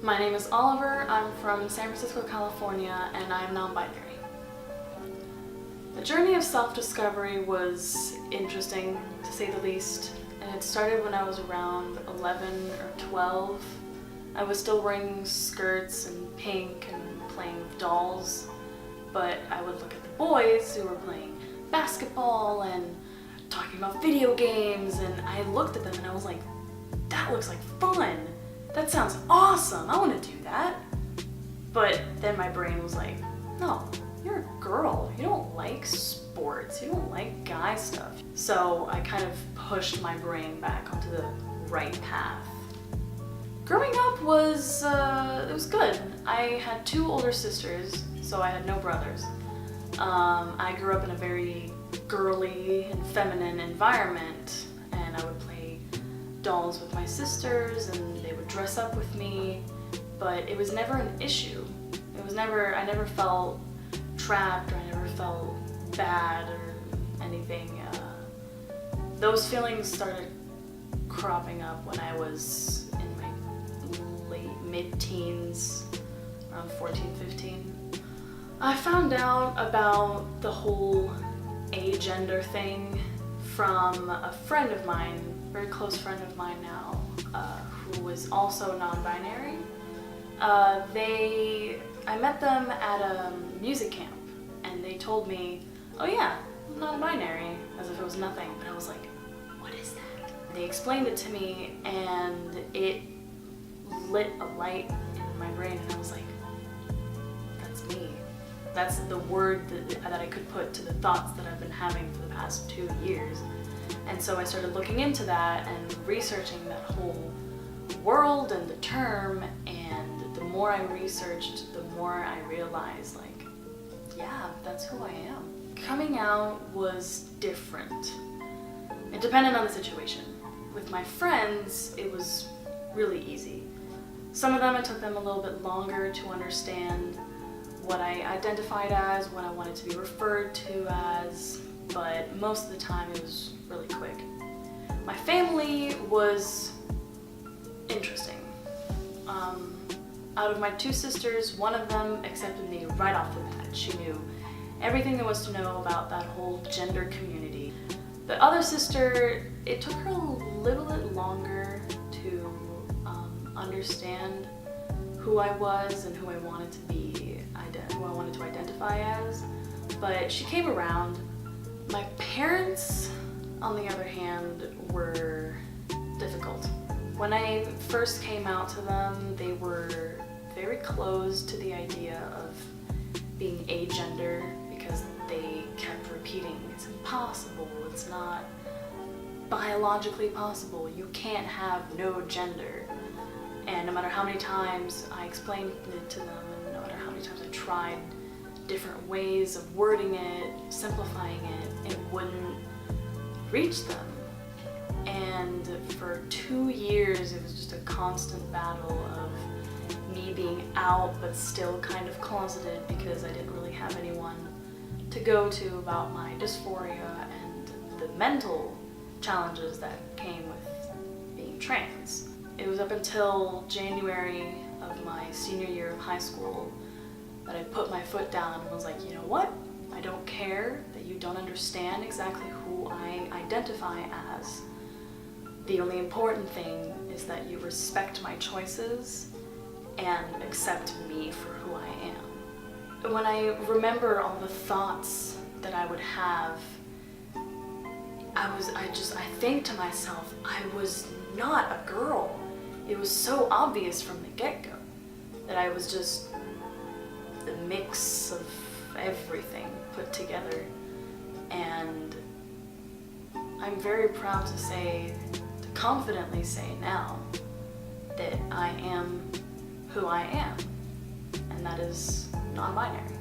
My name is Oliver, I'm from San Francisco, California, and I'm non-binary. The journey of self-discovery was interesting, to say the least, and it started when I was around 11 or 12. I was still wearing skirts and pink and playing with dolls, but I would look at the boys who were playing basketball and talking about video games, and I looked at them and I was like, that looks like fun! That sounds awesome! I want to do that! But then my brain was like, no, you're a girl. You don't like sports. You don't like guy stuff. So I kind of pushed my brain back onto the right path. Growing up was, it was good. I had 2 older sisters, so I had no brothers. I grew up in a very girly and feminine environment, and I would play dolls with my sisters and they would dress up with me, but it was never an issue. I never felt trapped, or I never felt bad or anything. Those feelings started cropping up when I was in my mid-teens, around 14, 15. I found out about the whole agender thing from a friend of mine, very close friend of mine now, who was also non-binary. I met them at a music camp, and they told me, oh yeah, I'm non-binary, as if it was nothing, but I was like, what is that? They explained it to me, and it lit a light in my brain, and I was like, that's me. That's the word that I could put to the thoughts that I've been having for the past 2 years. And so I started looking into that and researching that whole world and the term, and the more I researched, the more I realized, like, yeah, that's who I am. Coming out was different. It depended on the situation. With my friends, it was really easy. Some of them, it took them a little bit longer to understand what I identified as, what I wanted to be referred to as, but most of the time it was really quick. My family was interesting. Out of my 2 sisters, one of them accepted me right off the bat. She knew everything there was to know about that whole gender community. The other sister, it took her a little bit longer to understand who I was and who I wanted to be, who I wanted to identify as, but she came around. My parents, on the other hand, were difficult. When I first came out to them, they were very closed to the idea of being agender, because they kept repeating, it's impossible, it's not biologically possible, you can't have no gender. And no matter how many times I explained it to them, and no matter how many times I tried different ways of wording it, simplifying it, it wouldn't reach them. And for 2 years, it was just a constant battle of me being out but still kind of closeted, because I didn't really have anyone to go to about my dysphoria and the mental challenges that came with being trans. It was up until January of my senior year of high school that I put my foot down and was like, you know what? I don't care that you don't understand exactly who I identify as. The only important thing is that you respect my choices and accept me for who I am. When I remember all the thoughts that I would have, I think to myself, I was not a girl. It was so obvious from the get-go that I was just the mix of everything put together. And I'm very proud to say, to confidently say now, that I am who I am, and that is non-binary.